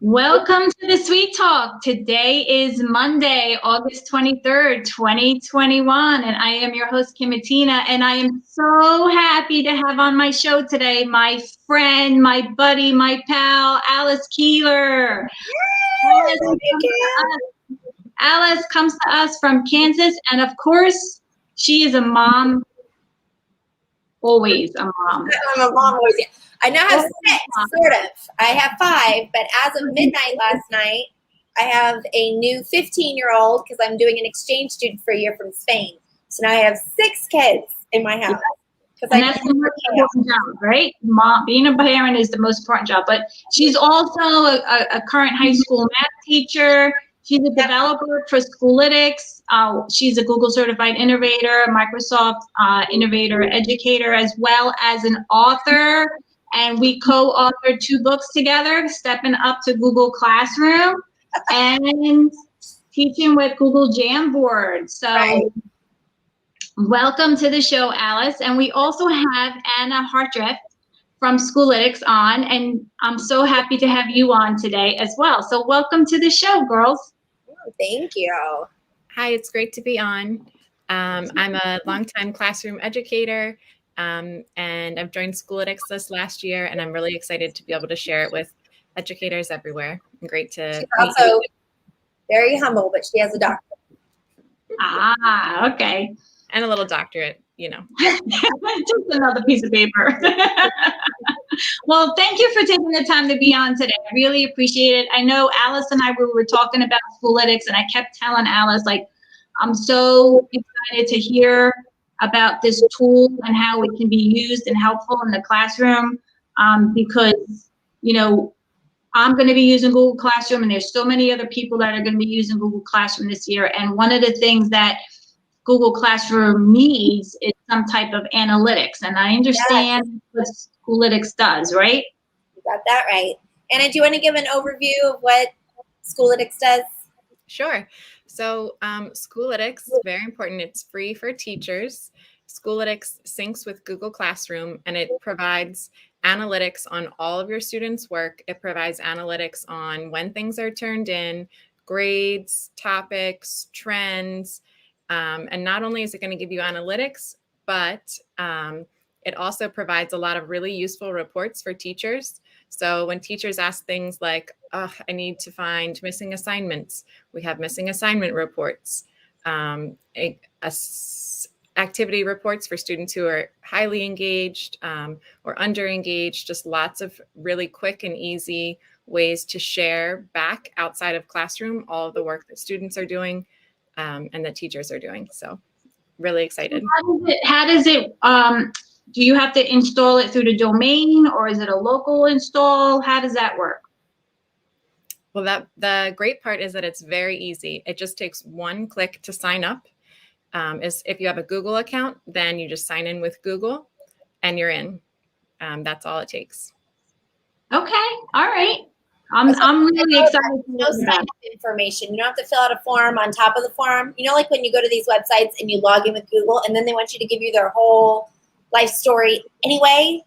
Welcome to the Sweet Talk. Today is Monday, August 23rd, 2021, and I am your host, Kim Matina, and I am so happy to have on my show today my friend, my buddy, my pal, Alice Keeler. Alice comes to us from Kansas, and of course, she is a mom, always a mom. I'm a mom always. I now have 6, sort of. I have 5, but as of midnight last night, I have a new 15-year-old because I'm doing an exchange student for a year from Spain. So now I have 6 kids in my house. And that's the most important job, right? Mom, being a parent is the most important job. But she's also a current high school math teacher. She's a developer for Schoolytics. She's a Google certified innovator, Microsoft innovator educator, as well as an author. And we co-authored 2 books together, Stepping Up to Google Classroom and Teaching with Google Jamboard. So welcome to the show, Alice. And we also have Anna Hartriff from Schoolytics on, and I'm so happy to have you on today as well. So welcome to the show, girls. Oh, thank you. Hi, it's great to be on. I'm a longtime classroom educator, and I've joined Schoolytics this last year, and I'm really excited to be able to share it with educators everywhere. Great to She's also very humble, but she has a doctorate. Ah, okay. And a little doctorate, you know. Just another piece of paper. Well, thank you for taking the time to be on today. I really appreciate it. I know Alice and I were talking about Schoolytics, and I kept telling Alice, like, I'm so excited to hear about this tool and how it can be used and helpful in the classroom, because, you know, I'm going to be using Google Classroom, and there's so many other people that are going to be using Google Classroom this year. And one of the things that Google Classroom needs is some type of analytics. And I understand what Schoolytics does, right? You got that right. Anna, do you want to give an overview of what Schoolytics does? Sure. So Schoolytics, very important. It's free for teachers. Schoolytics syncs with Google Classroom, and it provides analytics on all of your students' work. It provides analytics on when things are turned in, grades, topics, trends. And not only is it going to give you analytics, but it also provides a lot of really useful reports for teachers. So when teachers ask things like, oh, I need to find missing assignments, we have missing assignment reports, activity reports for students who are highly engaged or under-engaged, just lots of really quick and easy ways to share back outside of classroom all of the work that students are doing and that teachers are doing. So really excited. How does it do you have to install it through the domain, or is it a local install? How does that work? Well, the great part is that it's very easy. It just takes 1 click to sign up. If you have a Google account, then you just sign in with Google and you're in. That's all it takes. Okay. All right. I'm really excited. No sign-up information. You don't have to fill out a form on top of the form. You know, like when you go to these websites and you log in with Google, and then they want you to give you their whole life story anyway.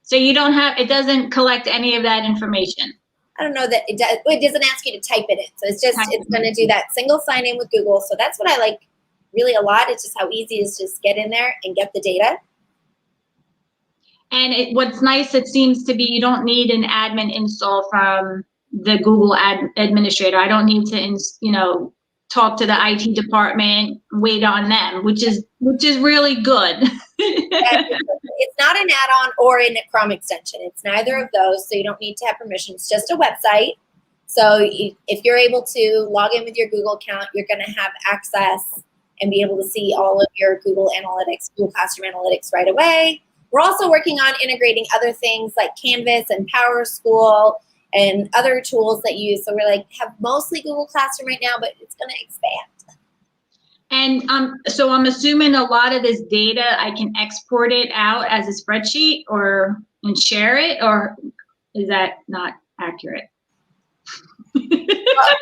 So you don't have, it doesn't collect any of that information. I don't know that it does. It doesn't ask you to type it in. So it's just, it's going to do that single sign in with Google. So that's what I like really a lot. It's just how easy it is to just get in there and get the data. And what's nice, it seems to be, you don't need an admin install from the Google administrator. I don't need to, talk to the IT department, wait on them, which is really good. It's not an add-on or in a Chrome extension. It's neither of those, so you don't need to have permission. It's just a website. So if you're able to log in with your Google account, you're going to have access and be able to see all of your Google Analytics, Google Classroom Analytics right away. We're also working on integrating other things like Canvas and PowerSchool and other tools that you use. So we're have mostly Google Classroom right now, but it's going to expand. And so I'm assuming a lot of this data, I can export it out as a spreadsheet and share it, or is that not accurate? Well,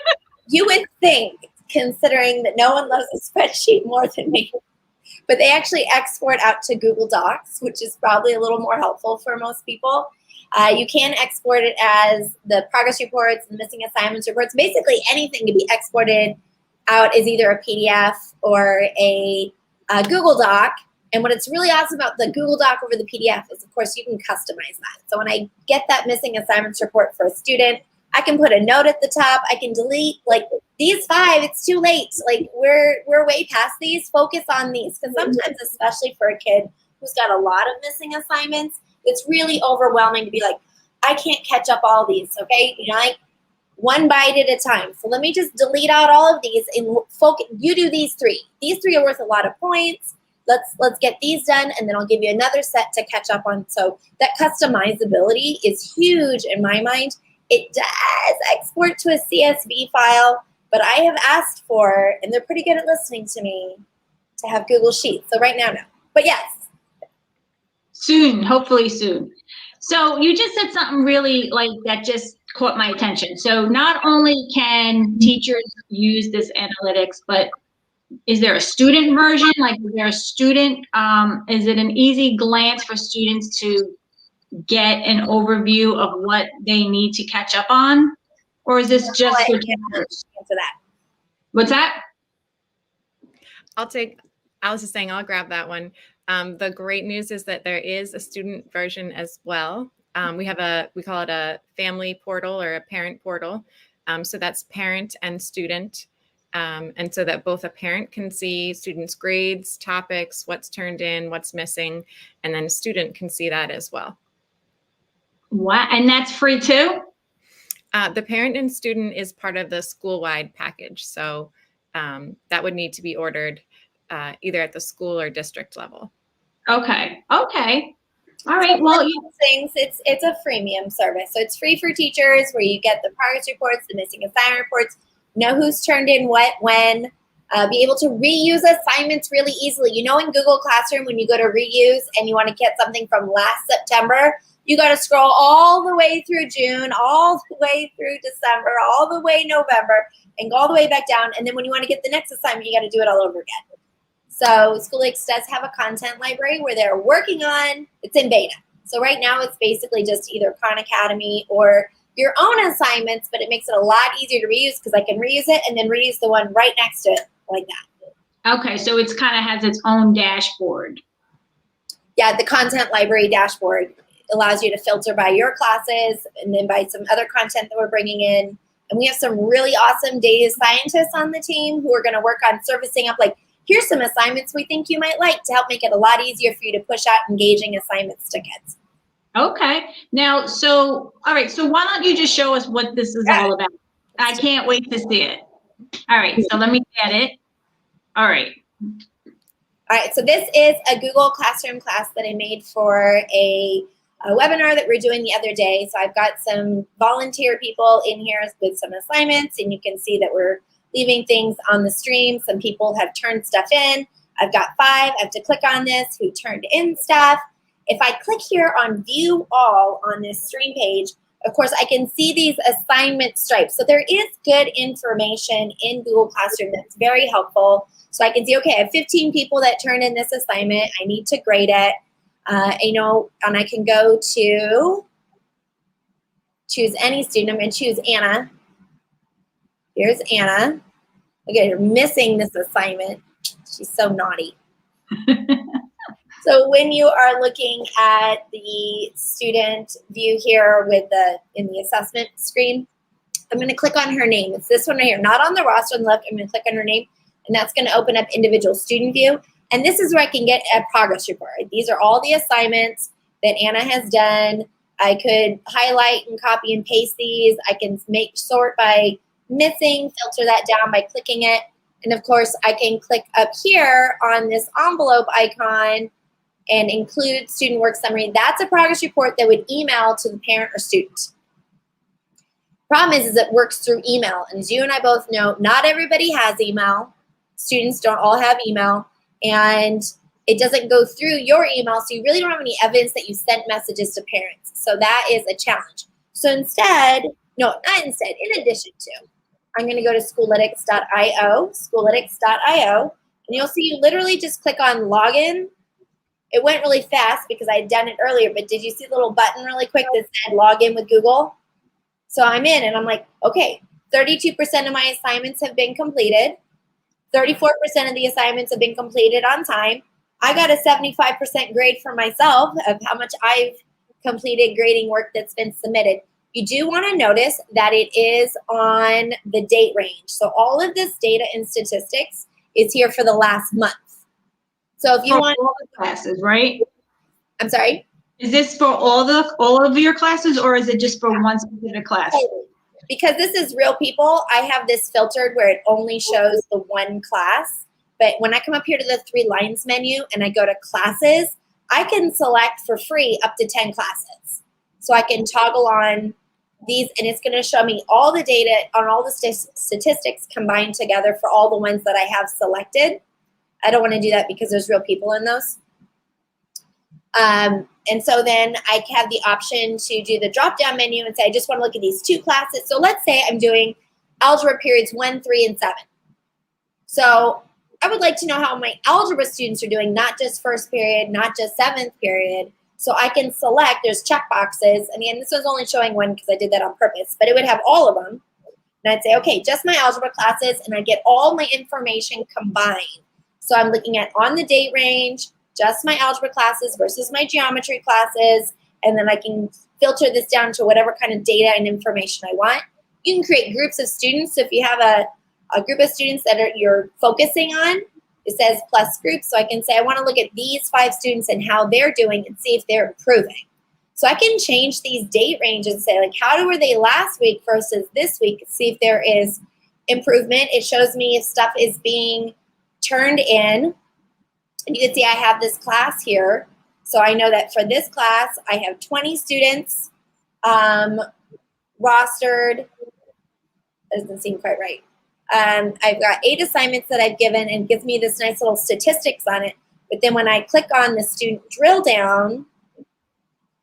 you would think, considering that no one loves a spreadsheet more than me, but they actually export out to Google Docs, which is probably a little more helpful for most people. You can export it as the progress reports and missing assignments reports. Basically, anything can be exported out as either a PDF or a Google Doc. And what it's really awesome about the Google Doc over the PDF is, of course, you can customize that. So when I get that missing assignments report for a student, I can put a note at the top. I can delete, like, these 5, it's too late. Like, we're way past these. Focus on these. Because sometimes, especially for a kid who's got a lot of missing assignments, it's really overwhelming to be like, I can't catch up all these, okay? You know, like, one bite at a time. So let me just delete out all of these and focus. You do these 3. These 3 are worth a lot of points. Let's get these done, and then I'll give you another set to catch up on. So that customizability is huge in my mind. It does export to a CSV file, but I have asked for, and they're pretty good at listening to me, to have Google Sheets. So right now, no. But yes. Soon, hopefully soon. So you just said something really like that just caught my attention. So not only can teachers use this analytics, but is there a student version? Like, is there a student, is it an easy glance for students to get an overview of what they need to catch up on? Or is this just for teachers? Answer that. What's that? Alice is saying, I'll grab that one. The great news is that there is a student version as well. We call it a family portal or a parent portal. So that's parent and student. And so that both a parent can see students' grades, topics, what's turned in, what's missing, and then a student can see that as well. What? And that's free too? The parent and student is part of the school-wide package. So that would need to be ordered either at the school or district level. Okay. Okay. All right. Well, things, it's a freemium service. So it's free for teachers, where you get the progress reports, the missing assignment reports, know who's turned in what, when, be able to reuse assignments really easily. You know, in Google Classroom, when you go to reuse and you want to get something from last September, you got to scroll all the way through June, all the way through December, all the way November, and go all the way back down. And then when you want to get the next assignment, you got to do it all over again. So Schoolytics does have a content library where they're working on, it's in beta. So right now it's basically just either Khan Academy or your own assignments, but it makes it a lot easier to reuse because I can reuse it and then reuse the one right next to it like that. Okay, so it's kind of has its own dashboard. Yeah, the content library dashboard allows you to filter by your classes and then by some other content that we're bringing in. And we have some really awesome data scientists on the team who are going to work on surfacing up, like, here's some assignments we think you might like to help make it a lot easier for you to push out engaging assignments to kids. Okay. Now, so, all right. So why don't you just show us what this is all about? I can't wait to see it. All right. So let me get it. All right. All right. So this is a Google Classroom class that I made for a webinar that we're doing the other day. So I've got some volunteer people in here with some assignments, and you can see that we're leaving things on the stream. Some people have turned stuff in. I've got 5. I have to click on this who turned in stuff. If I click here on view all on this stream page, of course, I can see these assignment stripes. So there is good information in Google Classroom that's very helpful. So I can see, okay, I have 15 people that turned in this assignment. I need to grade it. You know, and I can go to choose any student. I'm going to choose Anna. Here's Anna. Okay, you're missing this assignment. She's so naughty. So when you are looking at the student view here with in the assessment screen, I'm going to click on her name. It's this one right here, not on the roster on the left. I'm going to click on her name, and that's going to open up individual student view. And this is where I can get a progress report. These are all the assignments that Anna has done. I could highlight and copy and paste these. I can sort by missing, filter that down by clicking it. And of course, I can click up here on this envelope icon and include student work summary. That's a progress report that would email to the parent or student. Problem is it works through email. And as you and I both know, not everybody has email. Students don't all have email. And it doesn't go through your email, so you really don't have any evidence that you sent messages to parents. So that is a challenge. So instead, no, not instead, in addition to, I'm going to go to Schoolytics.io, and you'll see you literally just click on login, It went really fast because I had done it earlier, but did you see the little button really quick that said log in with Google? So I'm in and I'm like, okay, 32% of my assignments have been completed. 34% of the assignments have been completed on time. I got a 75% grade for myself of how much I've completed grading work that's been submitted. You do want to notice that it is on the date range. So all of this data and statistics is here for the last month. So if you For want all the classes, right? I'm sorry? Is this for all of your classes, or is it just for one specific class? Because this is real people, I have this filtered where it only shows the one class. But when I come up here to the 3 lines menu and I go to classes, I can select for free up to 10 classes. So I can toggle on these, and it's going to show me all the data on all the statistics combined together for all the ones that I have selected. I don't want to do that because there's real people in those. And so then I have the option to do the drop-down menu and say, I just want to look at these 2 classes. So let's say I'm doing algebra periods 1, 3, and 7. So I would like to know how my algebra students are doing, not just first period, not just 7th period. So I can select, there's check boxes. And again, this was only showing one because I did that on purpose, but it would have all of them. And I'd say, okay, just my algebra classes, and I get all my information combined. So I'm looking at on the date range, just my algebra classes versus my geometry classes, and then I can filter this down to whatever kind of data and information I want. You can create groups of students. So if you have a group of students that you're focusing on, it says plus groups. So I can say I want to look at these 5 students and how they're doing and see if they're improving. So I can change these date ranges and say, like, how were they last week versus this week, see if there is improvement. It shows me if stuff is being turned in. And you can see I have this class here. So I know that for this class, I have 20 students rostered. That doesn't seem quite right. I've got 8 assignments that I've given, and it gives me this nice little statistics on it. But then when I click on the student drill down,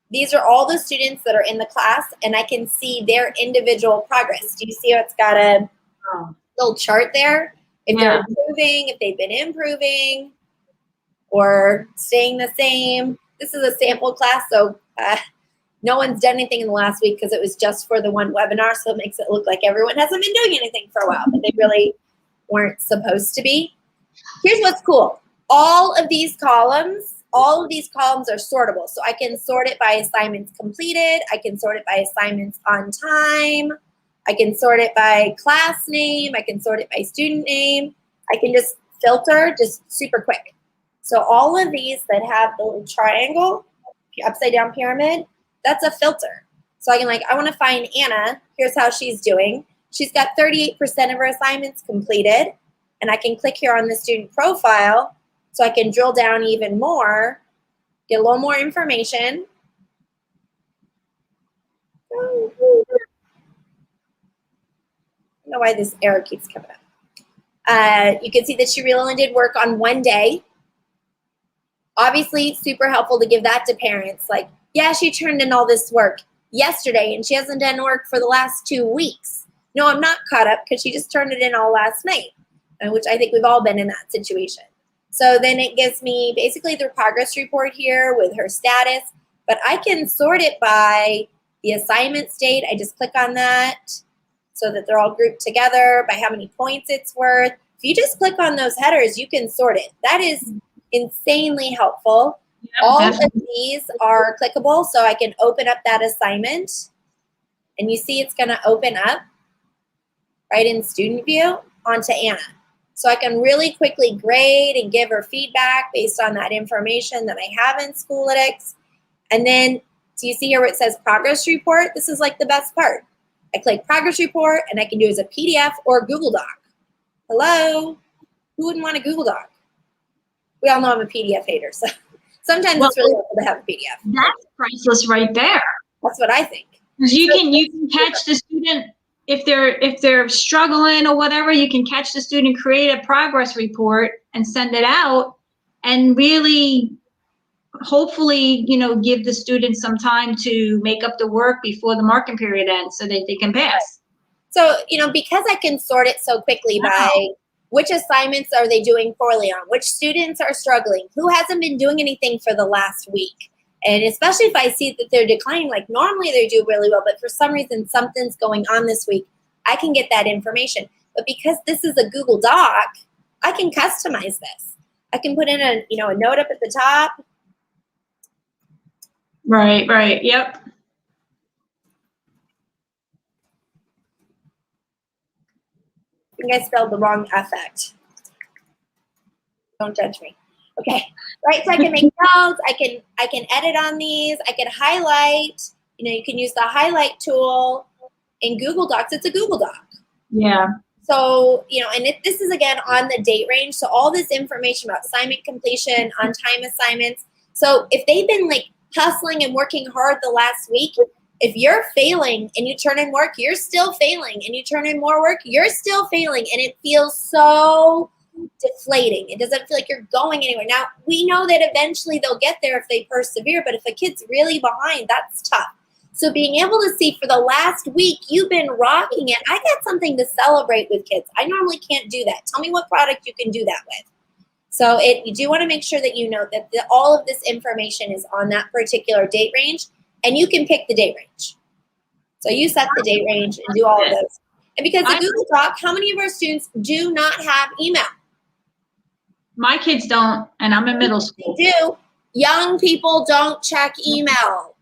these are all the students that are in the class, and I can see their individual progress. Do you see how it's got a little chart there? If they're improving, if they've been improving, or staying the same. This is a sample class, so no one's done anything in the last week because it was just for the one webinar, so it makes it look like everyone hasn't been doing anything for a while, but they really weren't supposed to be. Here's what's cool. All of these columns are sortable. So I can sort it by assignments completed. I can sort it by assignments on time. I can sort it by class name. I can sort it by student name. I can just filter just super quick. So all of these that have the little triangle, upside down pyramid, that's a filter. So I can I want to find Anna. Here's how she's doing. She's got 38% of her assignments completed. And I can click here on the student profile so I can drill down even more, get a little more information. I don't know why this error keeps coming up. You can see that she really only did work on one day. Obviously, super helpful to give that to parents. Like, yeah, she turned in all this work yesterday and she hasn't done work for the last 2 weeks. No, I'm not caught up because she just turned it in all last night, which I think we've all been in that situation. So then it gives me basically the progress report here with her status, but I can sort it by the assignment state. I just click on that so that they're all grouped together by how many points it's worth. If you just click on those headers, you can sort it. That is insanely helpful. Yeah, all of these are clickable, so I can open up that assignment, and you see it's going to open up right in student view onto Anna. So I can really quickly grade and give her feedback based on that information that I have in Schoolytics. And then, do you see here where it says progress report? This is like the best part. I click progress report, and I can do it as a PDF or a Google Doc. Hello? Who wouldn't want a Google Doc? We all know I'm a PDF hater, so sometimes it's really helpful to have a PDF. That's priceless right there. That's what I think. Because you can catch the student if they're struggling or whatever. You can catch the student, create a progress report, and send it out, and really, hopefully, give the students some time to make up the work before the marking period ends, so that they can pass. So because I can sort it so quickly by Which assignments are they doing poorly on? Which students are struggling? Who hasn't been doing anything for the last week? And especially if I see that they're declining, like normally they do really well, but for some reason something's going on this week, I can get that information. But because this is a Google Doc, I can customize this. I can put in a note up at the top. Right, yep. I think I spelled the wrong affect. Don't judge me. Okay, right, so I can make notes, I can edit on these, I can highlight, you can use the highlight tool. In Google Docs, it's a Google Doc. Yeah. So, and this is again on the date range, so all this information about assignment completion, on-time assignments. So if they've been like hustling and working hard the last week, if you're failing and you turn in work, you're still failing, and you turn in more work, you're still failing, and it feels so deflating. It doesn't feel like you're going anywhere. Now, we know that eventually they'll get there if they persevere, but if a kid's really behind, that's tough. So being able to see for the last week, you've been rocking it. I got something to celebrate with kids. I normally can't do that. Tell me what product you can do that with. So you do want to make sure that you know that all of this information is on that particular date range, and you can pick the date range. So you set the date range and do all of those. And because the Google Doc, how many of our students do not have email? My kids don't, and I'm in middle school. They do. Young people don't check email.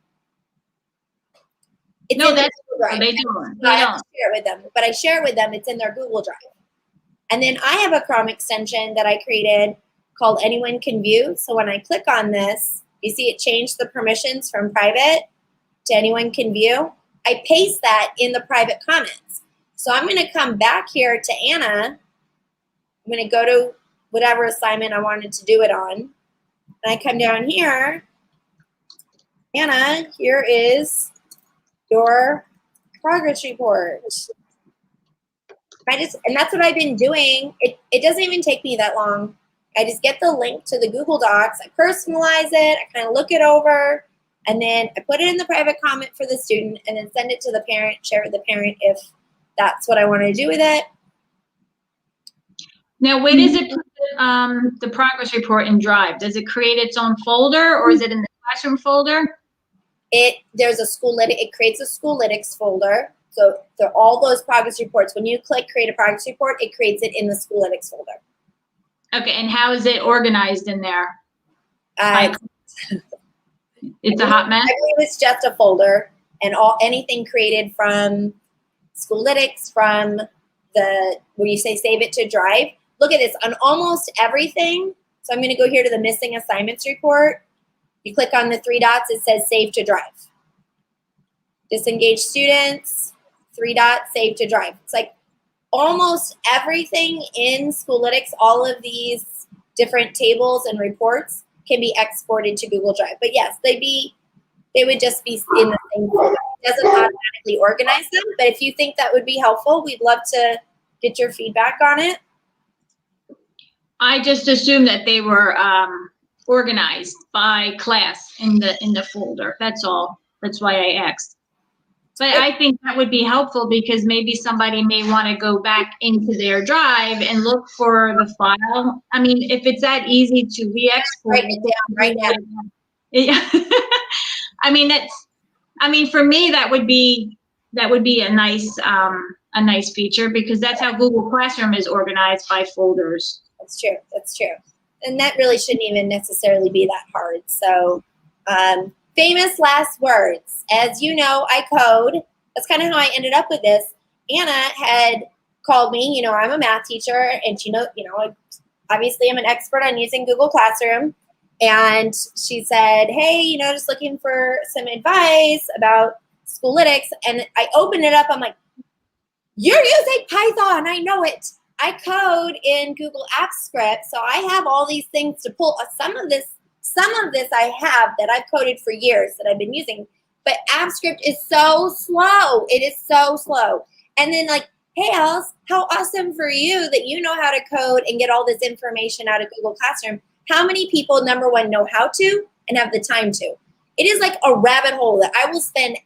It's No, in their that's Google Drive. they don't. So I have to share it with them, but I share it with them. It's in their Google Drive. And then I have a Chrome extension that I created called Anyone Can View. So when I click on this, you see it changed the permissions from private to Anyone Can View. I paste that in the private comments. So I'm going to come back here to Anna. I'm going to go to whatever assignment I wanted to do it on. And I come down here. Anna, here is your progress report. And that's what I've been doing. It doesn't even take me that long. I just get the link to the Google Docs, I personalize it, I kind of look it over, and then I put it in the private comment for the student, and then send it to the parent, share it with the parent if that's what I want to do with it. Now, where does it put the progress report in Drive? Does it create its own folder, or is it in the classroom folder? There's a Schoolytics, it creates a Schoolytics folder. So all those progress reports, when you click create a progress report, it creates it in the Schoolytics folder. Okay, and how is it organized in there? It's a hot mess? I believe it's just a folder, and anything created from Schoolytics, from where you say save it to Drive. Look at this, on almost everything. So I'm gonna go here to the missing assignments report. You click on the 3 dots, it says save to Drive. Disengage students, 3 dots, save to Drive. It's like almost everything in Schoolytics, all of these different tables and reports can be exported to Google Drive. But yes, they would just be in the same folder. It doesn't automatically organize them, but if you think that would be helpful, we'd love to get your feedback on it. I just assumed that they were organized by class in the folder. That's all. That's why I asked. But I think that would be helpful because maybe somebody may want to go back into their Drive and look for the file. I mean, if it's that easy to re-export. Write it down right now. Yeah. I mean, for me, that would be a nice feature because that's how Google Classroom is organized by folders. That's true. That's true. And that really shouldn't even necessarily be that hard. So, famous last words. As you know, I code. That's kind of how I ended up with this. Anna had called me. I'm a math teacher, and obviously I'm an expert on using Google Classroom. And she said, hey, just looking for some advice about Schoolytics. And I opened it up. I'm like, you're using Python. I know it. I code in Google Apps Script, so I have all these things to pull. Some of this I have that I've coded for years that I've been using, but AppScript is so slow. It is so slow. And then hey, Alice, how awesome for you that you know how to code and get all this information out of Google Classroom. How many people, number one, know how to and have the time to? It is like a rabbit hole that I will spend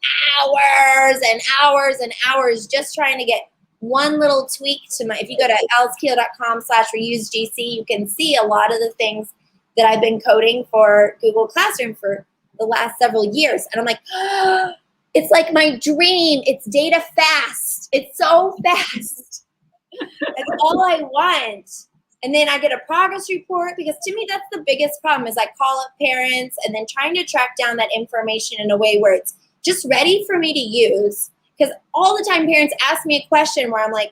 hours and hours and hours just trying to get one little tweak to my, if you go to alicekeeler.com/reuseGC, you can see a lot of the things that I've been coding for Google Classroom for the last several years. And I'm like, oh, it's like my dream. It's data fast. It's so fast. That's all I want. And then I get a progress report, because to me, that's the biggest problem is I call up parents and then trying to track down that information in a way where it's just ready for me to use. Because all the time parents ask me a question where I'm like,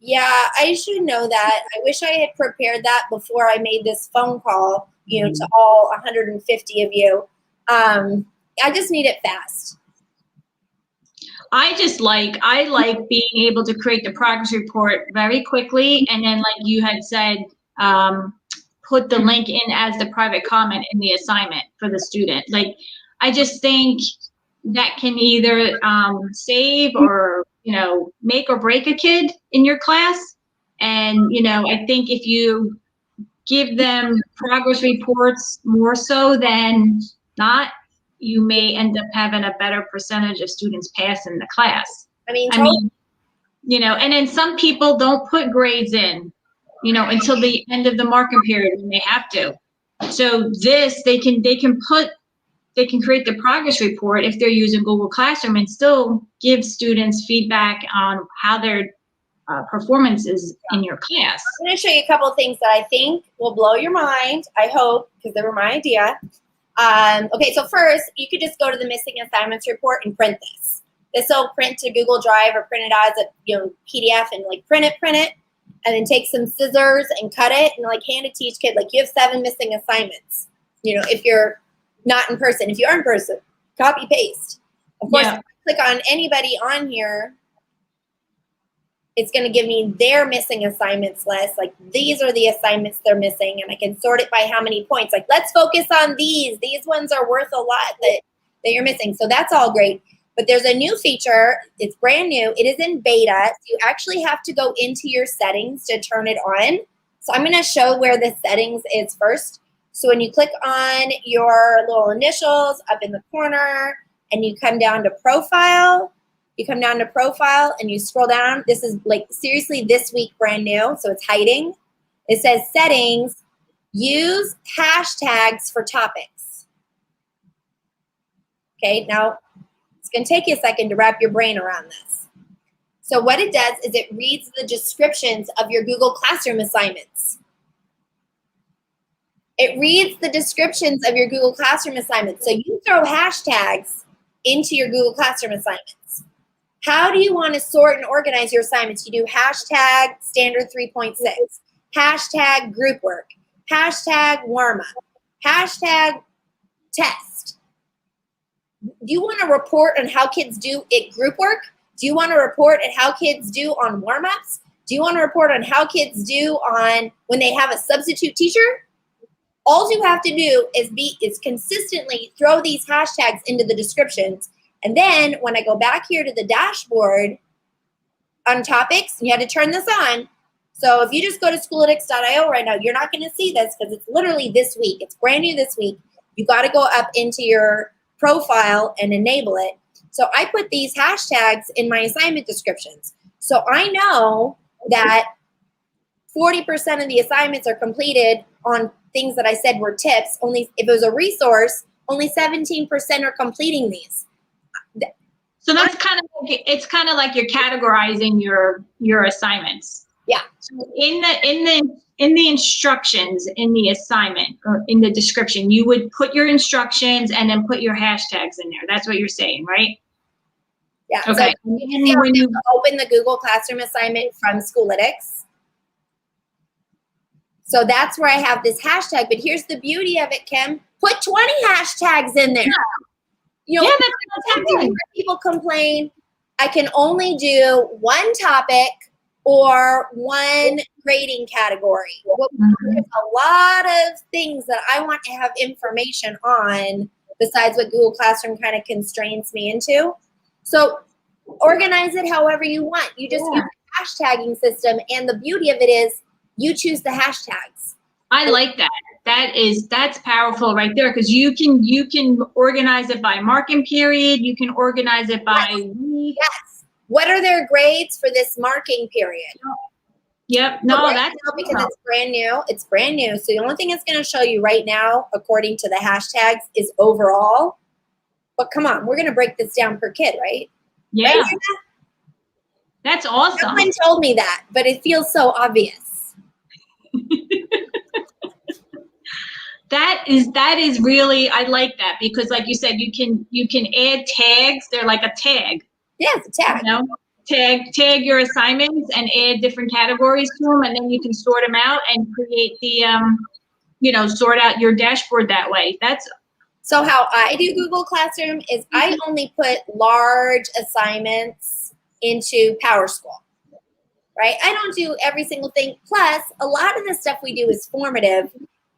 yeah, I should know that. I wish I had prepared that before I made this phone call, you know, to all 150 of you. I just need it fast. I like being able to create the progress report very quickly, and then like you had said, put the link in as the private comment in the assignment for the student. Like, I just think that can either save or, you know, make or break a kid in your class. And, you know, I think if you give them progress reports more so than not, you may end up having a better percentage of students passing the class. I mean, you know, and then some people don't put grades in, you know, until the end of the marking period when they have to. So this, they can create the progress report if they're using Google Classroom and still give students feedback on how their performance is in your class. I'm going to show you a couple of things that I think will blow your mind. I hope, because they were my idea. Okay, so first, you could just go to the missing assignments report and print this. This will print to Google Drive or print it as a, you know, PDF and like print it, and then take some scissors and cut it and like hand it to each kid. Like, you have 7 missing assignments. You know, if you're not in person. If you are in person, copy paste. Of course, if I click on anybody on here, it's going to give me their missing assignments list. Like, these are the assignments they're missing, and I can sort it by how many points. Like, let's focus on these. These ones are worth a lot that you're missing. So that's all great. But there's a new feature. It's brand new. It is in beta. So you actually have to go into your settings to turn it on. So I'm going to show where the settings is first. So when you click on your little initials up in the corner and you come down to profile, and you scroll down. This is like seriously this week brand new, so it's hiding. It says settings, use hashtags for topics. Okay, now it's going to take you a second to wrap your brain around this. So what it does is it reads the descriptions of your Google Classroom assignments. It reads the descriptions of your Google Classroom assignments. So you throw hashtags into your Google Classroom assignments. How do you want to sort and organize your assignments? You do hashtag standard 3.6, hashtag group work, hashtag warm up, hashtag test. Do you want to report on how kids do at group work? Do you want to report at how kids do on warm ups? Do you want to report on how kids do on when they have a substitute teacher? All you have to do is consistently throw these hashtags into the descriptions. And then when I go back here to the dashboard on topics, and you had to turn this on. So if you just go to Schoolytics.io right now, you're not going to see this because it's literally this week. It's brand new this week. You got to go up into your profile and enable it. So I put these hashtags in my assignment descriptions. So I know that 40% of the assignments are completed on things that I said were tips. Only if it was a resource, only 17% are completing these. So that's kind of like you're categorizing your assignments. Yeah. So in the instructions in the assignment or in the description, you would put your instructions and then put your hashtags in there. That's what you're saying, right? Yeah. Okay. So when you open the Google Classroom assignment from Schoolytics. So that's where I have this hashtag. But here's the beauty of it, Kim. Put 20 hashtags in there. You know, sometimes people complain, I can only do one topic or one grading category. Well, there's a lot of things that I want to have information on besides what Google Classroom kind of constrains me into. So organize it however you want. You just use the hashtagging system, and the beauty of it is you choose the hashtags. I like that. That's powerful right there, because you can organize it by marking period. You can organize it by week. Yes. What are their grades for this marking period? Yep. No, right that's now, because it's brand new. It's brand new. So the only thing it's going to show you right now, according to the hashtags, is overall. But come on, we're going to break this down per kid, right? yeah. Right? That's awesome. Someone told me that, but it feels so obvious. That is really, I like that, because like you said, you can add tags. They're like a tag. Yeah, it's a tag. You know, tag your assignments and add different categories to them, and then you can sort them out and create the sort out your dashboard that way. That's So how I do Google Classroom is I only put large assignments into PowerSchool, right? I don't do every single thing. Plus, a lot of the stuff we do is formative.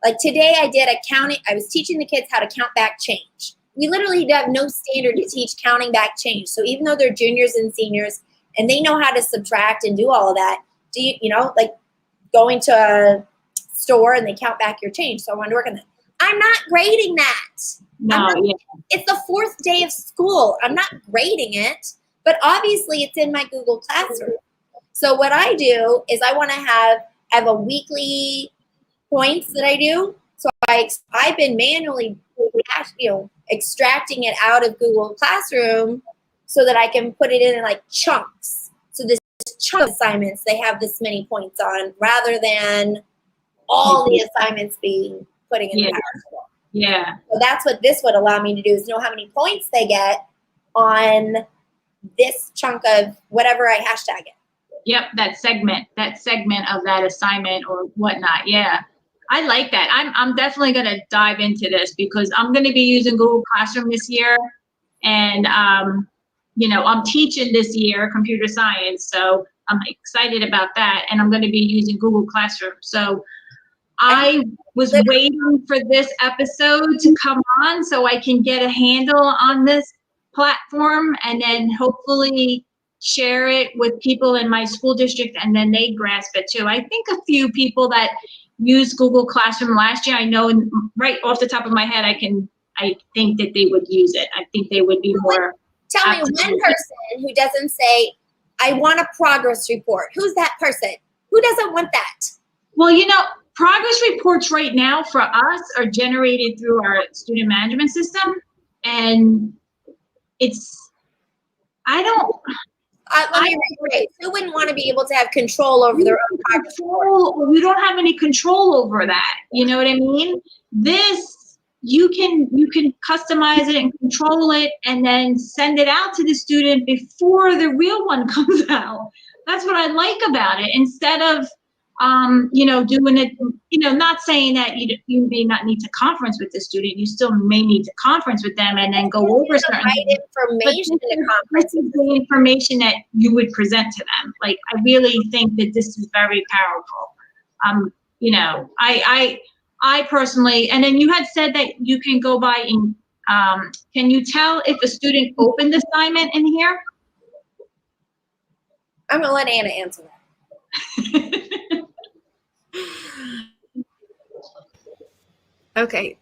Like today I did I was teaching the kids how to count back change. We literally have no standard to teach counting back change. So even though they're juniors and seniors and they know how to subtract and do all of that, like going to a store and they count back your change. So I wanted to work on that. I'm not grading that. It's the 4th day of school. I'm not grading it, but obviously it's in my Google Classroom. So what I do is I have a weekly points that I do. So I've been manually, extracting it out of Google Classroom so that I can put it in like chunks. So this chunk assignments, they have this many points on, rather than all the assignments being putting in the PowerSchool. Yeah. So that's what this would allow me to do, is know how many points they get on this chunk of whatever I hashtag it. Yep, that segment of that assignment or whatnot. Yeah, I like that. I'm definitely going to dive into this, because I'm going to be using Google Classroom this year, and I'm teaching this year computer science, so I'm excited about that, and I'm going to be using Google Classroom. So I was waiting for this episode to come on so I can get a handle on this platform, and then hopefully share it with people in my school district, and then they grasp it too. I think a few people that used Google Classroom last year, I know right off the top of my head, I think that they would use it. I think they would be more. Tell me one person who doesn't say, I want a progress report. Who's that person? Who doesn't want that? Well, progress reports right now for us are generated through our student management system, and let me rephrase. Who wouldn't want to be able to have control over their own progress report? We don't have any control over that. You know what I mean? This, you can customize it and control it, and then send it out to the student before the real one comes out. That's what I like about it. Instead of doing it, not saying that you may not need to conference with the student. You still may need to conference with them and then go over certain information to conference. This is the information that you would present to them. Like, I really think that this is very powerful. I personally, and then you had said that you can go by and can you tell if a student opened the assignment in here? I'm gonna let Anna answer that. Okay.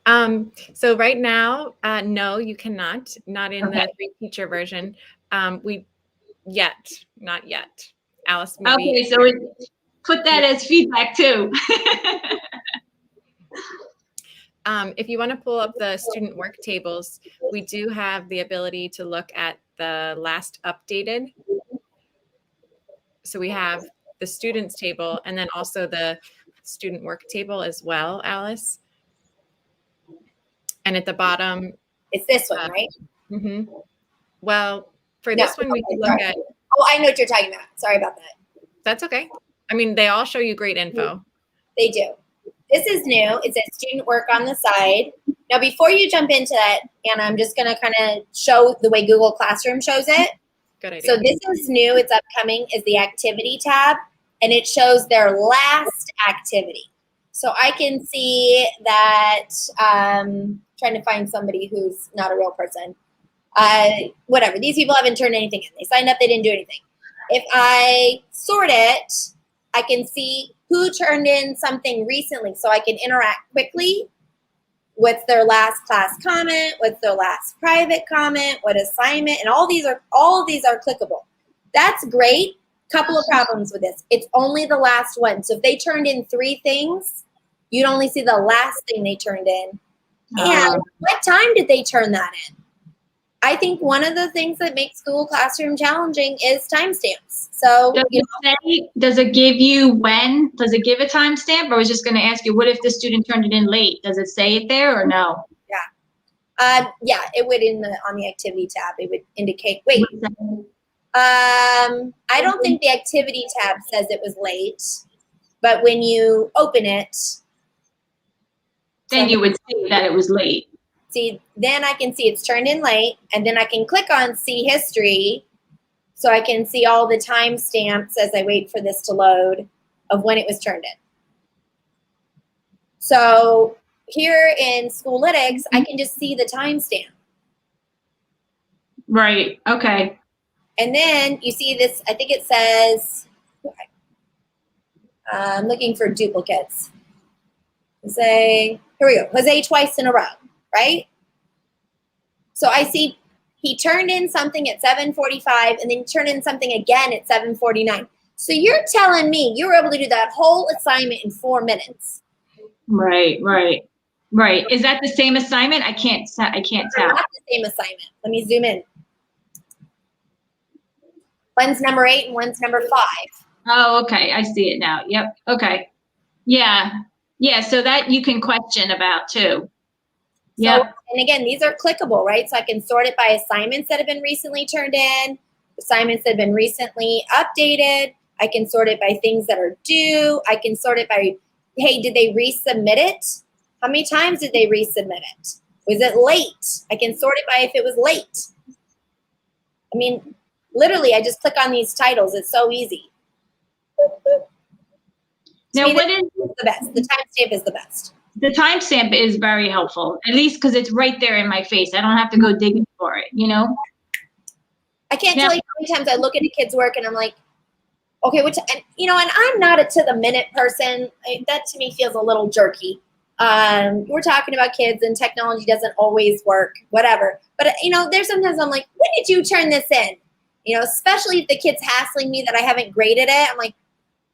So right now, no, you cannot. Not in the free teacher version. Not yet. Alice, maybe. Okay, so put that as feedback too. If you want to pull up the student work tables, we do have the ability to look at the last updated. So we have the students table and then also the student work table as well, Alice. And at the bottom, it's this one, right? Mm-hmm. Well, for this one, we can look at. Oh, I know what you're talking about. Sorry about that. That's okay. I mean, they all show you great info. They do. This is new. It says student work on the side. Now, before you jump into that, Anna, I'm just going to kind of show the way Google Classroom shows it. Good idea. So this is new. It's upcoming. Is the activity tab, and it shows their last activity. So I can see that. Trying to find somebody who's not a real person. Whatever. These people haven't turned anything in. They signed up. They didn't do anything. If I sort it, I can see who turned in something recently, so I can interact quickly. What's their last class comment? What's their last private comment? What assignment? And all of these are clickable. That's great. Couple of problems with this. It's only the last one. So if they turned in 3 things, you'd only see the last thing they turned in. And what time did they turn that in? I think one of the things that makes Google Classroom challenging is timestamps. So does it give you when? Does it give a timestamp? Or I was just going to ask you, what if the student turned it in late? Does it say it there or no? Yeah, it would on the activity tab. It would indicate. Wait. I don't think the activity tab says it was late, but when you open it, then you would see that it was late. See, then I can see it's turned in late, and then I can click on see history, so I can see all the timestamps as I wait for this to load of when it was turned in. So here in Schoolytics, I can just see the timestamp. Right. Okay. And then you see this, I think it says, I'm looking for duplicates. Jose, here we go, Jose twice in a row, right? So I see he turned in something at 7:45 and then turned in something again at 7:49. So you're telling me you were able to do that whole assignment in 4 minutes. Right. Is that the same assignment? I can't tell. Not the same assignment. Let me zoom in. One's number 8 and one's number 5. Oh, okay. I see it now. Yep. Okay. Yeah. So that you can question about too. Yeah. So, and again, these are clickable, right? So I can sort it by assignments that have been recently turned in, assignments that have been recently updated. I can sort it by things that are due. I can sort it by, hey, did they resubmit it? How many times did they resubmit it? Was it late? I can sort it by if it was late. I mean, literally, I just click on these titles. It's so easy. Now, what is the best? The timestamp is the best. The timestamp is very helpful, at least because it's right there in my face. I don't have to go digging for it, I can't tell you how many times I look at a kid's work and I'm like, okay, and I'm not a to the minute person. That to me feels a little jerky. We're talking about kids and technology doesn't always work, whatever. But there's sometimes I'm like, when did you turn this in? Especially if the kid's hassling me that I haven't graded it. I'm like,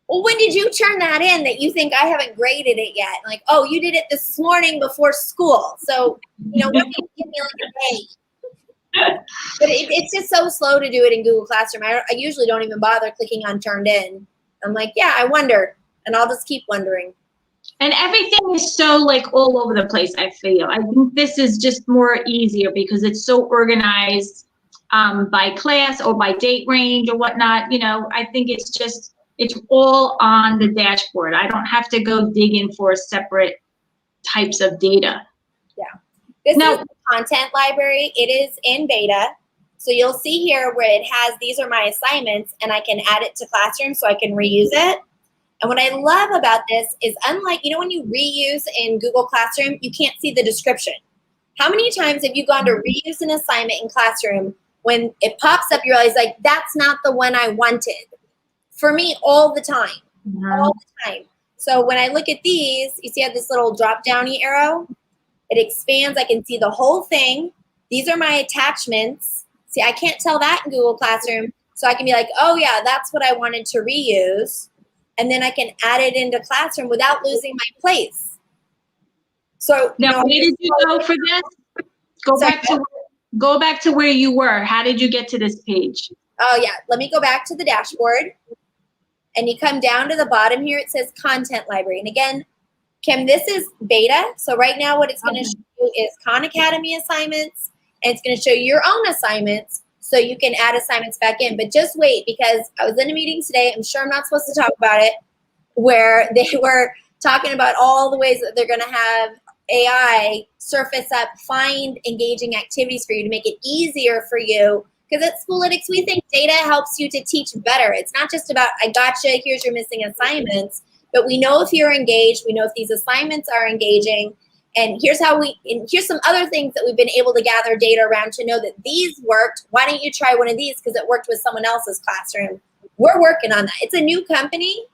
well, when did you turn that in that you think I haven't graded it yet? Like, oh, you did it this morning before school. So, when you give me like a day. But it's just so slow to do it in Google Classroom. I usually don't even bother clicking on turned in. I'm like, yeah, I wonder. And I'll just keep wondering. And everything is so all over the place, I feel. I think this is just more easier because it's so organized by class or by date range or whatnot. I think it's all on the dashboard. I don't have to go digging for separate types of data. Yeah. This is the content library. It is in beta. So you'll see here where it has, these are my assignments, and I can add it to Classroom so I can reuse it. And what I love about this is unlike, when you reuse in Google Classroom, you can't see the description. How many times have you gone to reuse an assignment in Classroom when it pops up, you realize that's not the one I wanted? For me, all the time, all the time. So when I look at these, you see I have this little drop-downy arrow. It expands. I can see the whole thing. These are my attachments. See, I can't tell that in Google Classroom. So I can be like, oh, yeah, that's what I wanted to reuse. And then I can add it into Classroom without losing my place. So now, where did you go for this? Go back to where you were. How did you get to this page? Oh, yeah. Let me go back to the dashboard. And you come down to the bottom here. It says Content Library. And again, Kim, this is beta. So right now what it's going to show you is Khan Academy assignments. And it's going to show you your own assignments so you can add assignments back in. But just wait, because I was in a meeting today. I'm sure I'm not supposed to talk about it, where they were talking about all the ways that they're going to have AI surface up, find engaging activities for you to make it easier for you. Because at Schoolytics, we think data helps you to teach better. It's not just about, I gotcha, here's your missing assignments, but we know if you're engaged, we know if these assignments are engaging, and here's some other things that we've been able to gather data around to know that these worked. Why don't you try one of these because it worked with someone else's classroom? We're working on that. It's a new company.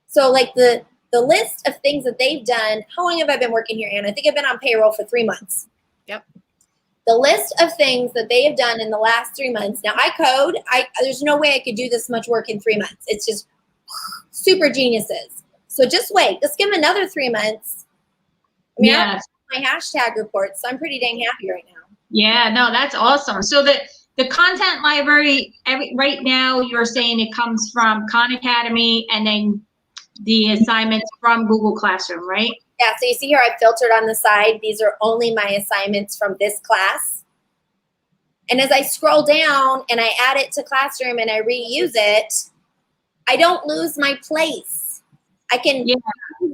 So the list of things that they've done, how long have I been working here, Anna? I think I've been on payroll for 3 months. Yep. the list of things that they have done in the last 3 months. Now I code. There's no way I could do this much work in 3 months. It's just super geniuses. So just wait. Just give them another 3 months. I mean, I have my hashtag reports, so I'm pretty dang happy right now. Yeah, no, that's awesome. So the content library, right now, you're saying it comes from Khan Academy and then the assignments from Google Classroom, right? Yeah, so you see here I've filtered on the side. These are only my assignments from this class. And as I scroll down and I add it to Classroom and I reuse it, I don't lose my place. I can use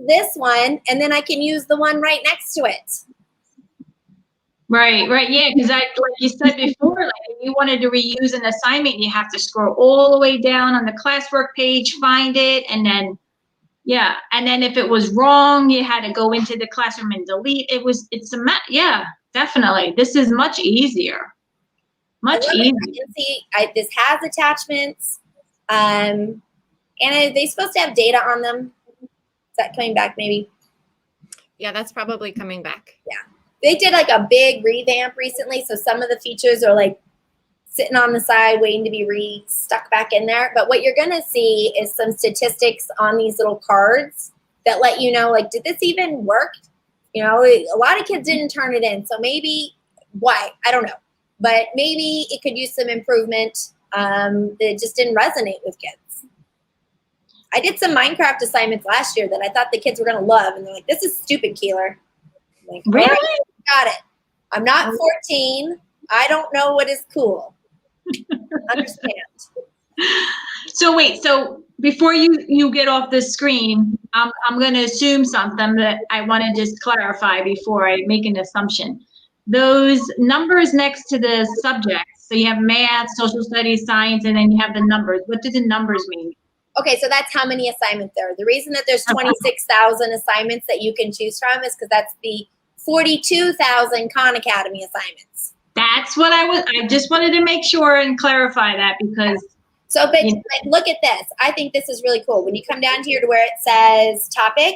this one and then I can use the one right next to it. Right, yeah, because like you said before, like if you wanted to reuse an assignment, you have to scroll all the way down on the classwork page, find it, and then and then if it was wrong, you had to go into the classroom and delete. Definitely. This is much easier. Much easier. You can see this has attachments, and they're supposed to have data on them. Is that coming back maybe? Yeah, that's probably coming back. Yeah. They did like a big revamp recently, so some of the features are like sitting on the side waiting to be stuck back in there. But what you're going to see is some statistics on these little cards that let you know, like, did this even work? You know, a lot of kids didn't turn it in, so maybe why? I don't know. But maybe it could use some improvement that just didn't resonate with kids. I did some Minecraft assignments last year that I thought the kids were going to love, and they're like, this is stupid, Keeler. I'm like, really? Right, got it. I'm not 14. I don't know what is cool. Understand. So wait, so before you get off the screen, I'm going to assume something that I want to just clarify before I make an assumption. Those numbers next to the subjects, so you have math, social studies, science, and then you have the numbers. What do the numbers mean? Okay, so that's how many assignments there are. The reason that there's 26,000 assignments that you can choose from is because that's the 42,000 Khan Academy assignments. That's what I just wanted to make sure and clarify that because. So, but look at this. I think this is really cool. When you come down here to where it says topic,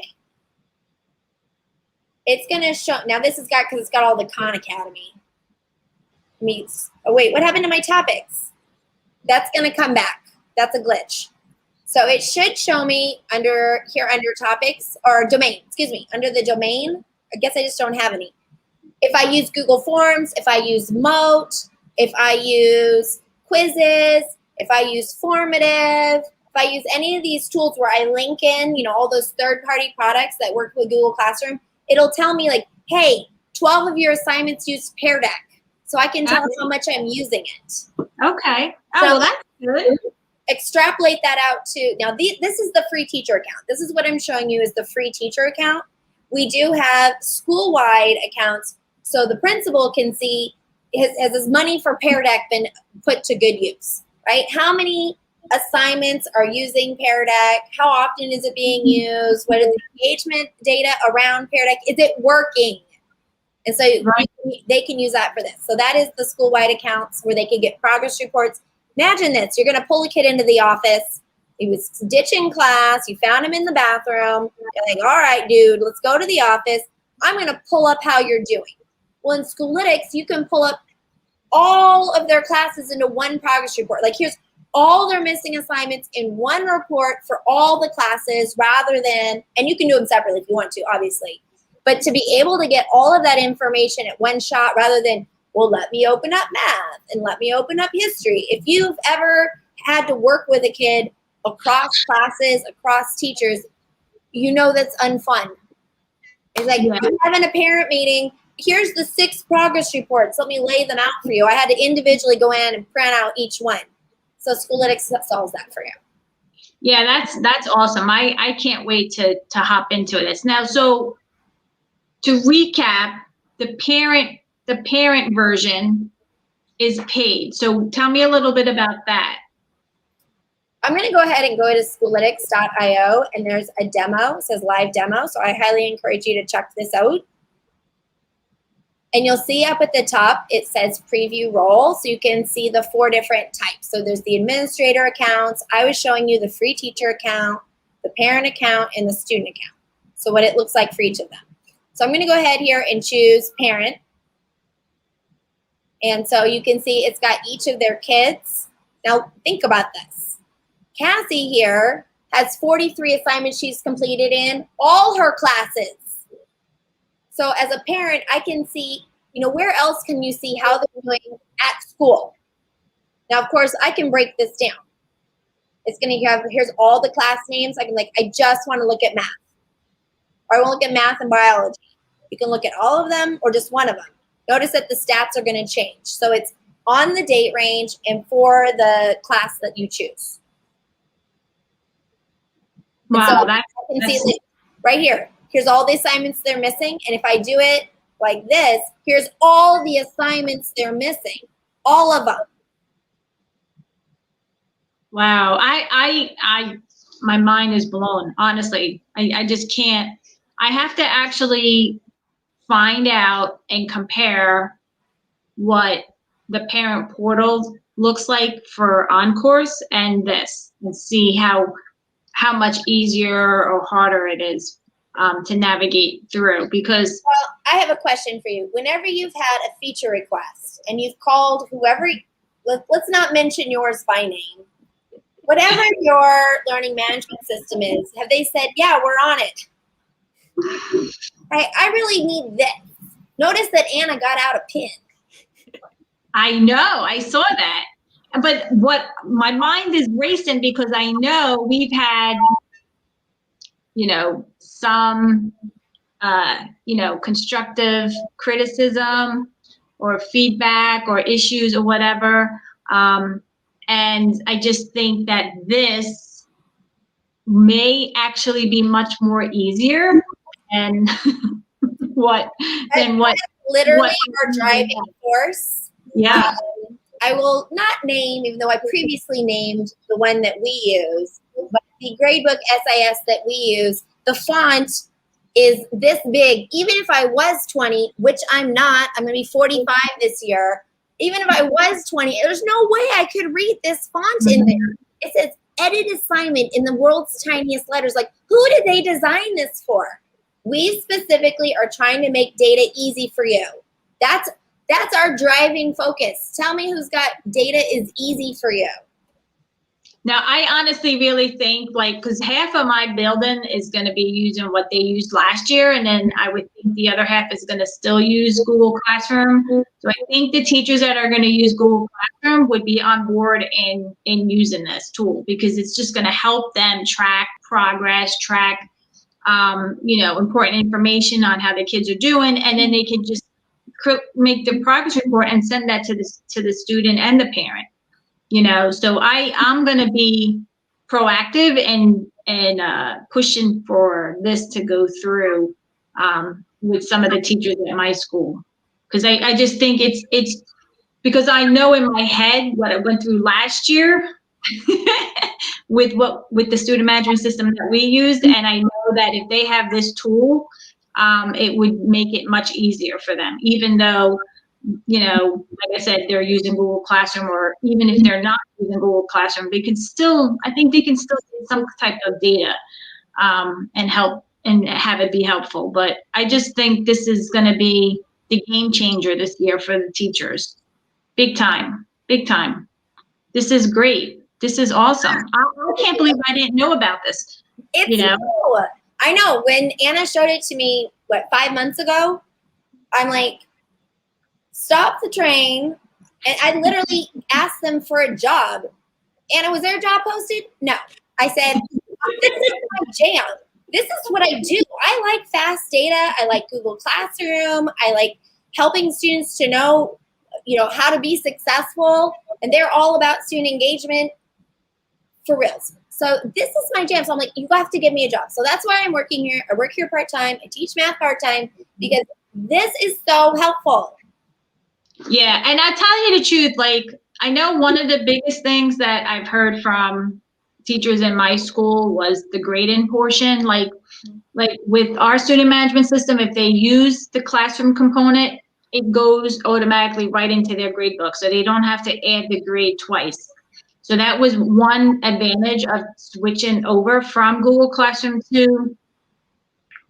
it's going to show. Now this has got, because it's got all the Khan Academy meets. Oh wait, what happened to my topics? That's going to come back. That's a glitch. So it should show me under topics or domain, under the domain. I guess I just don't have any. If I use Google Forms, if I use Moat, if I use quizzes, if I use Formative, if I use any of these tools where I link in, all those third-party products that work with Google Classroom, it'll tell me like, hey, 12 of your assignments use Pear Deck. So I can tell how much I'm using it. Okay. Oh, So well, that's good. Extrapolate that out to, now this is the free teacher account. This is what I'm showing you is the free teacher account. We do have school-wide accounts, so the principal can see, has his money for Pear Deck been put to good use, right? How many assignments are using Pear Deck? How often is it being used? What is the engagement data around Pear Deck? Is it working? And so they can use that for this. So that is the school-wide accounts where they can get progress reports. Imagine this. You're going to pull a kid into the office. He was ditching class. You found him in the bathroom. You're like, all right, dude, let's go to the office. I'm going to pull up how you're doing. Well, in Schoolytics, you can pull up all of their classes into one progress report. Like here's all their missing assignments in one report for all the classes rather than, and you can do them separately if you want to, obviously. But to be able to get all of that information at one shot rather than, well, let me open up math and let me open up history. If you've ever had to work with a kid across classes, across teachers, that's unfun. It's like, I'm having a parent meeting. Here's the 6 progress reports. Let me lay them out for you. I had to individually go in and print out each one. So Schoolytics solves that for you. Yeah, that's awesome. I can't wait to hop into this. Now, so to recap, the parent version is paid. So tell me a little bit about that. I'm going to go ahead and go to Schoolytics.io, and there's a demo. It says live demo. So I highly encourage you to check this out. And you'll see up at the top, it says preview role. So you can see the 4 different types. So there's the administrator accounts. I was showing you the free teacher account, the parent account, and the student account. So what it looks like for each of them. So I'm going to go ahead here and choose parent. And so you can see it's got each of their kids. Now think about this. Cassie here has 43 assignments she's completed in all her classes. So as a parent, I can see, where else can you see how they're doing at school? Now, of course, I can break this down. It's going to have, here's all the class names. I just want to look at math. Or I want to look at math and biology. You can look at all of them or just one of them. Notice that the stats are going to change. So it's on the date range and for the class that you choose. Wow, so I can see that right here. Here's all the assignments they're missing. And if I do it like this, here's all the assignments they're missing. All of them. Wow, my mind is blown, honestly. I just can't. I have to actually find out and compare what the parent portal looks like for OnCourse and this, and see how much easier or harder it is to navigate through. Because I have a question for you. Whenever you've had a feature request and you've called whoever, let's not mention yours by name, whatever your learning management system is, have they said, yeah, we're on it? I really need this. Notice that Anna got out a pin. I know, I saw that. But what my mind is racing, because I know we've had, some, constructive criticism or feedback or issues or whatever. And I just think that this may actually be much more easier and literally our driving force. Yeah. I will not name, even though I previously named the one that we use, but the gradebook SIS that we use, the font is this big. Even if I was 20, which I'm not, I'm going to be 45 this year. Even if I was 20, there's no way I could read this font in there. It says edit assignment in the world's tiniest letters. Like, who did they design this for? We specifically are trying to make data easy for you. That's our driving focus. Tell me who's got data is easy for you. Now, I honestly really think, because half of my building is going to be using what they used last year, and then I would think the other half is going to still use Google Classroom. So I think the teachers that are going to use Google Classroom would be on board in using this tool, because it's just going to help them track progress, track, important information on how the kids are doing, and then they can just make the progress report and send that to the student and the parent. So I'm going to be proactive and pushing for this to go through with some of the teachers at my school, because I just think it's because I know in my head what I went through last year with the student management system that we used, and I know that if they have this tool, it would make it much easier for them, even though, like I said, they're using Google Classroom, or even if they're not using Google Classroom, I think they can still get some type of data and help and have it be helpful. But I just think this is going to be the game changer this year for the teachers. Big time, big time. This is great. This is awesome. I can't believe I didn't know about this. Cool. I know. When Anna showed it to me, 5 months ago, I'm like, stop the train. And I literally asked them for a job. Anna, was there a job posted? No. I said, this is my jam. This is what I do. I like fast data. I like Google Classroom. I like helping students to know, how to be successful. And they're all about student engagement for reals. So this is my jam. So I'm like, you have to give me a job. So that's why I'm working here. I work here part-time. I teach math part-time, because this is so helpful. Yeah, and I tell you the truth, I know one of the biggest things that I've heard from teachers in my school was the grading portion. Like with our student management system, if they use the classroom component, it goes automatically right into their grade book, so they don't have to add the grade twice. So that was one advantage of switching over from Google Classroom to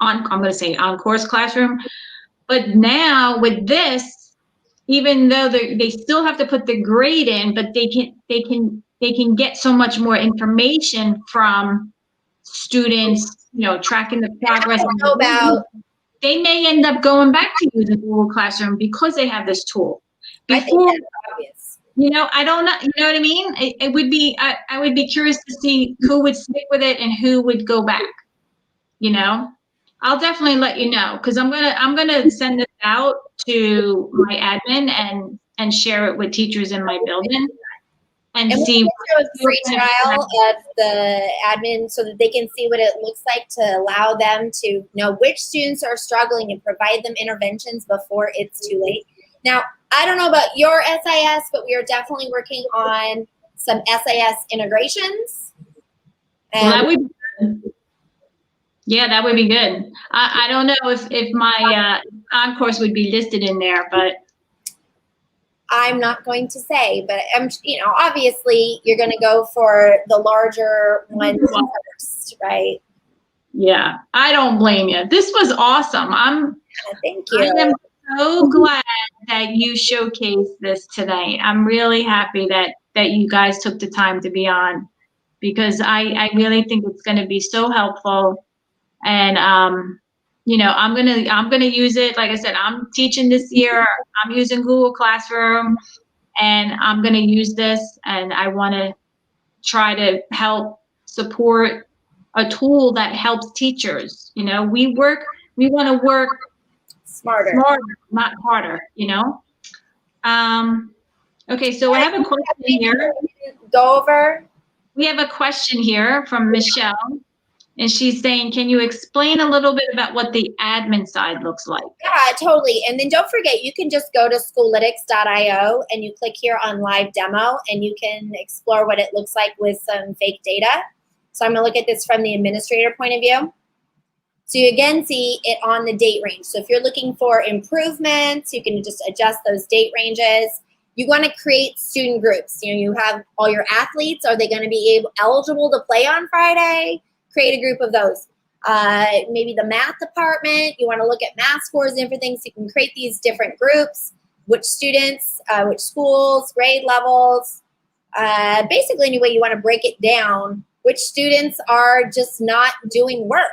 OnCourse Classroom. But now with this, even though they still have to put the grade in, but they can get so much more information from students, tracking the progress. I don't know about, They may end up going back to using Google Classroom because they have this tool. I think Before, that's obvious. I don't know, you know what I mean? It would be, I would be curious to see who would stick with it and who would go back, I'll definitely let you know, because I'm gonna send this out to my admin and share it with teachers in my building and And we see. can do a free trial of the admin so that they can see what it looks like to allow them to know which students are struggling and provide them interventions before it's too late. Now, I don't know about your SIS, but we are definitely working on some SIS integrations. Well, that would be good. Yeah, that would be good. I don't know if my on-course would be listed in there, but I'm not going to say, but I'm, obviously you're going to go for the larger ones first, right? Yeah, I don't blame you. This was awesome. Thank you. I am so glad that you showcased this tonight. I'm really happy that you guys took the time to be on, because I really think it's going to be so helpful. And I'm gonna use it. Like I said, I'm teaching this year. I'm using Google Classroom, and I'm gonna use this. And I want to try to help support a tool that helps teachers. We want to work Smarter, not harder. Okay, so I have a question here. Go over. We have a question here from Michelle. And she's saying, can you explain a little bit about what the admin side looks like? Yeah, totally. And then don't forget, you can just go to Schoolytics.io and you click here on live demo and you can explore what it looks like with some fake data. So I'm going to look at this from the administrator point of view. So you again see it on the date range. So if you're looking for improvements, you can just adjust those date ranges. You want to create student groups. You have all your athletes. Are they going to be eligible to play on Friday? Create a group of those. Maybe the math department, you want to look at math scores and everything, so you can create these different groups, which students, which schools, grade levels, basically any way you want to break it down, which students are just not doing work.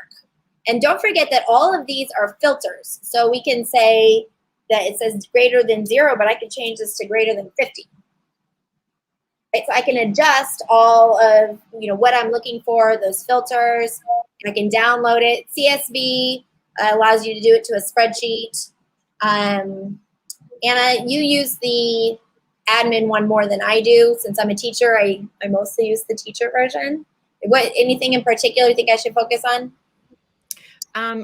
And don't forget that all of these are filters. So we can say that it says greater than 0, but I can change this to greater than 50. Right, so I can adjust all of what I'm looking for, those filters. I can download it. CSV allows you to do it to a spreadsheet. Anna, you use the admin one more than I do. Since I'm a teacher, I mostly use the teacher version. Anything in particular you think I should focus on?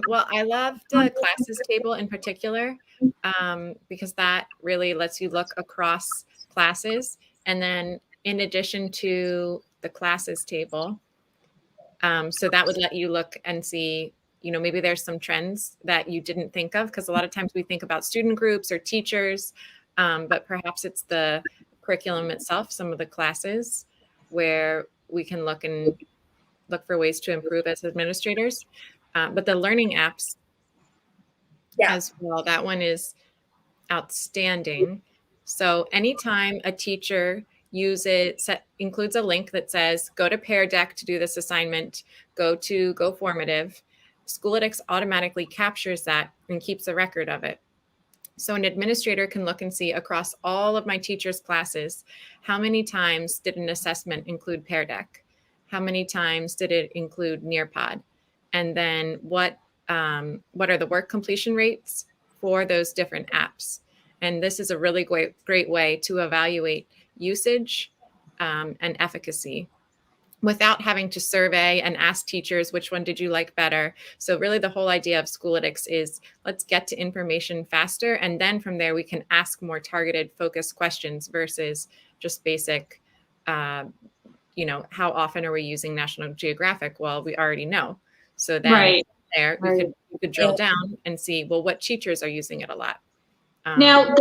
Well, I love the classes table in particular because that really lets you look across classes. And then in addition to the classes table, so that would let you look and see, maybe there's some trends that you didn't think of, because a lot of times we think about student groups or teachers, but perhaps it's the curriculum itself, some of the classes where we can look for ways to improve as administrators. But the learning apps as well, that one is outstanding. So anytime a teacher includes a link that says, go to Pear Deck to do this assignment, go to GoFormative, Schoolytics automatically captures that and keeps a record of it. So an administrator can look and see across all of my teachers' classes, how many times did an assessment include Pear Deck? How many times did it include Nearpod? And then what are the work completion rates for those different apps? And this is a really great way to evaluate usage and efficacy without having to survey and ask teachers which one did you like better. So really the whole idea of Schoolytics is let's get to information faster, and then from there we can ask more targeted focused questions versus just basic how often are we using National Geographic? Well, we already know. So then there we could drill down and see, well, what teachers are using it a lot. Now,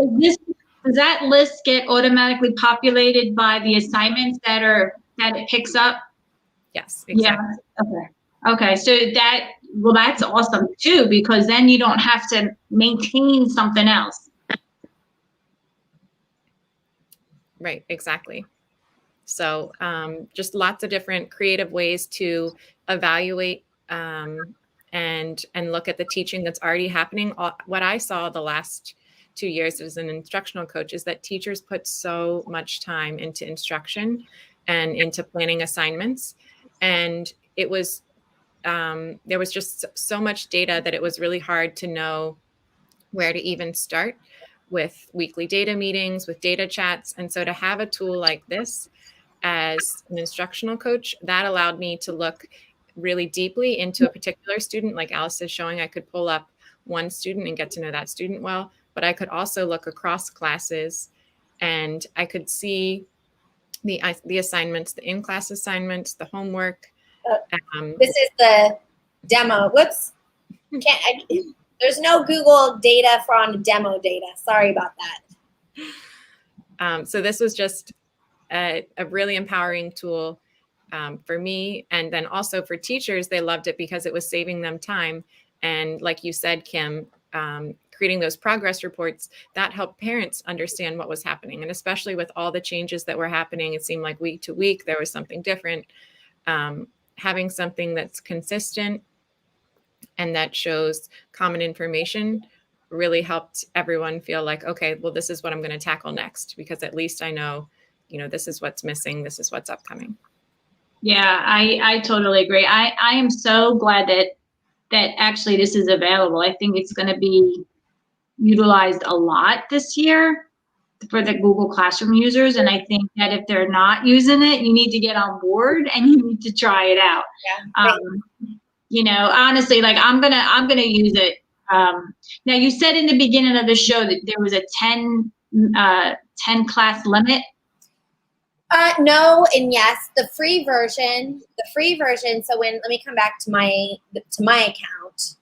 does that list get automatically populated by the assignments that it picks up? Yes, exactly. Yeah. Okay. So that's awesome too, because then you don't have to maintain something else. Right, exactly. So just lots of different creative ways to evaluate and look at the teaching that's already happening. What I saw the last 2 years as an instructional coach is that teachers put so much time into instruction and into planning assignments. And it was, there was just so much data that it was really hard to know where to even start with weekly data meetings, with data chats. And so to have a tool like this as an instructional coach, that allowed me to look really deeply into a particular student. Like Alice is showing, I could pull up one student and get to know that student well, but I could also look across classes and I could see the assignments, the in-class assignments, the homework. This is the demo. Whoops. There's no Google data for on demo data. Sorry about that. So this was just a really empowering tool for me. And then also for teachers, they loved it because it was saving them time. And like you said, Kim, creating those progress reports, that helped parents understand what was happening. And especially with all the changes that were happening, it seemed like week to week, there was something different. Having something that's consistent and that shows common information really helped everyone feel like, okay, well, this is what I'm going to tackle next, because at least I know, this is what's missing. This is what's upcoming. Yeah, I totally agree. I am so glad that actually this is available. I think it's going to be utilized a lot this year for the Google Classroom users. And I think that if they're not using it, you need to get on board and you need to try it out. Yeah. Honestly, like I'm gonna use it. Now you said in the beginning of the show that there was a 10 class limit. No and yes. The free version. So let me come back to my account.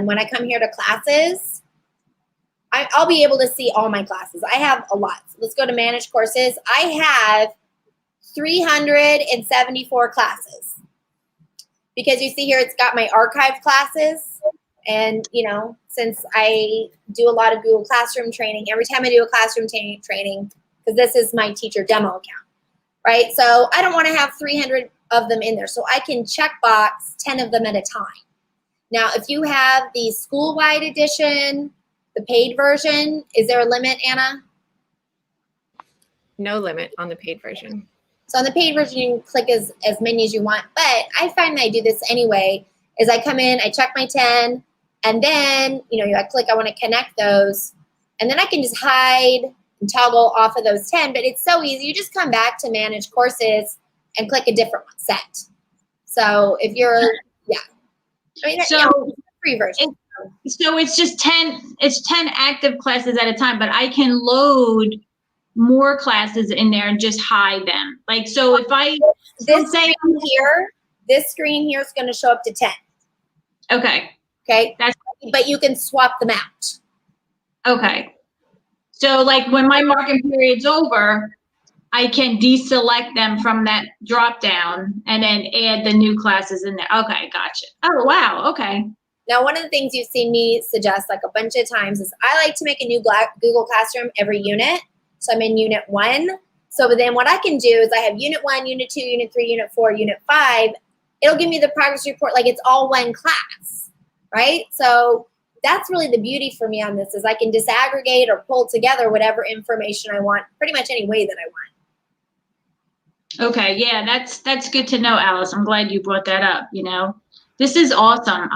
When I come here to classes, I'll be able to see all my classes. I have a lot. So let's go to manage courses. I have 374 classes. Because you see here, it's got my archive classes. And, since I do a lot of Google Classroom training, every time I do a classroom training, because this is my teacher demo account, right? So I don't want to have 300 of them in there. So I can checkbox 10 of them at a time. Now, if you have the school-wide edition, the paid version, is there a limit, Anna? No limit on the paid version. So on the paid version, you can click as many as you want. But I find that I do this anyway, is I come in, I check my 10, and then, I click, I want to connect those. And then I can just hide and toggle off of those 10. But it's so easy. You just come back to manage courses and click a different set. So if you're, free version. So it's just 10 active classes at a time, but I can load more classes in there and just hide them. Like, so if I this screen here is going to show up to 10. Okay. Okay. But you can swap them out. Okay. So like when my marking period's over, I can deselect them from that drop down and then add the new classes in there. Okay. Gotcha. Oh, wow. Okay. Now, one of the things you've seen me suggest like a bunch of times is I like to make a new Google Classroom every unit. So I'm in unit 1. So then what I can do is I have unit 1, unit 2, unit 3, unit 4, unit 5. It'll give me the progress report like it's all one class, right? So that's really the beauty for me on this is I can disaggregate or pull together whatever information I want pretty much any way that I want. Okay, yeah, that's good to know, Alice. I'm glad you brought that up, This is awesome.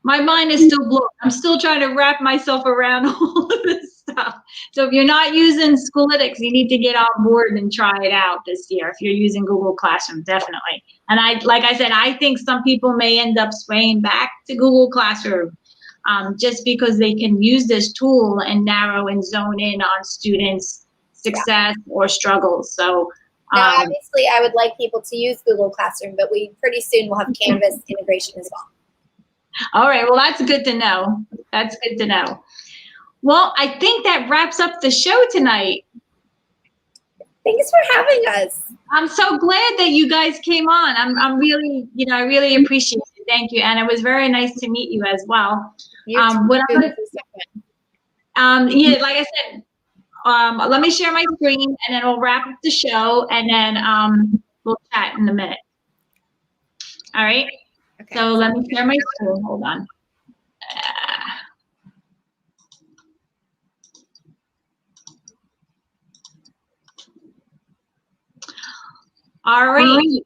My mind is still blown. I'm still trying to wrap myself around all of this stuff. So if you're not using Schoolytics, you need to get on board and try it out this year. If you're using Google Classroom, definitely. And like I said, I think some people may end up swaying back to Google Classroom just because they can use this tool and narrow and zone in on students' success or struggles. So now, obviously, I would like people to use Google Classroom, but we pretty soon will have Canvas integration as well. All right. Well, that's good to know. That's good to know. Well, I think that wraps up the show tonight. Thanks for having us. I'm so glad that you guys came on. I'm really, I really appreciate it. Thank you. And it was very nice to meet you as well. You too. Like I said, let me share my screen, and then we'll wrap up the show, and then we'll chat in a minute. All right? Okay. So let me share my screen. Hold on. All right.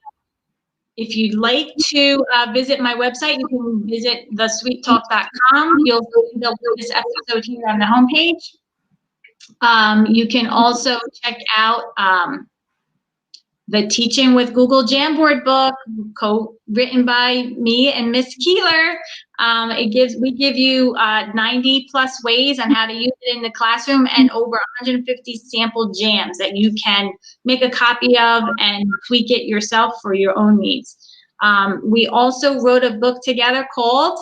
If you'd like to visit my website, you can visit thesweettalk.com. You'll see this episode here on the homepage. You can also check out the Teaching with Google Jamboard book, written by me and Miss Keeler. We give you 90 plus ways on how to use it in the classroom, and over 150 sample jams that you can make a copy of and tweak it yourself for your own needs. We also wrote a book together called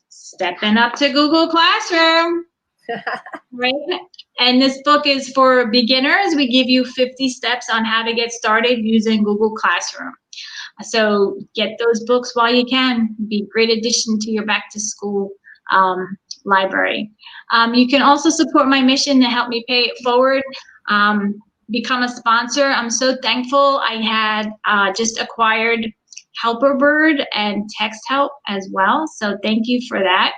Stepping Up to Google Classroom. Right? And this book is for beginners. We give you 50 steps on how to get started using Google Classroom. So get those books while you can. Be a great addition to your back to school library. You can also support my mission to help me pay it forward. Become a sponsor. I'm so thankful. I had just acquired HelperBird and Text Help as well. So thank you for that.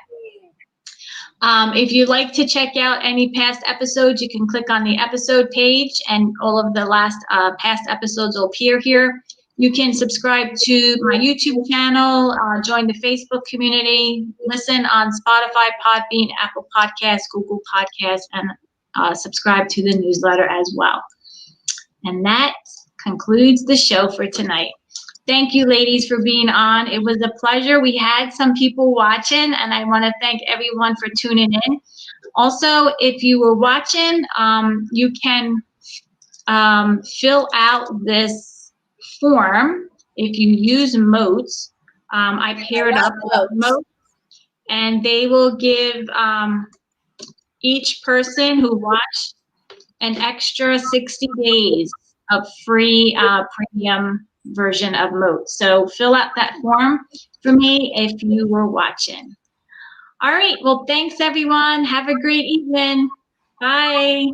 If you'd like to check out any past episodes, you can click on the episode page, and all of the last past episodes will appear here. You can subscribe to my YouTube channel, join the Facebook community, listen on Spotify, Podbean, Apple Podcasts, Google Podcasts, and subscribe to the newsletter as well. And that concludes the show for tonight. Thank you, ladies, for being on. It was a pleasure. We had some people watching, and I want to thank everyone for tuning in. Also, if you were watching, you can fill out this form if you use Motes. I paired up with Motes, and they will give each person who watched an extra 60 days of free premium version of Motes. So fill out that form for me if you were watching. All right. Well, thanks, everyone. Have a great evening. Bye.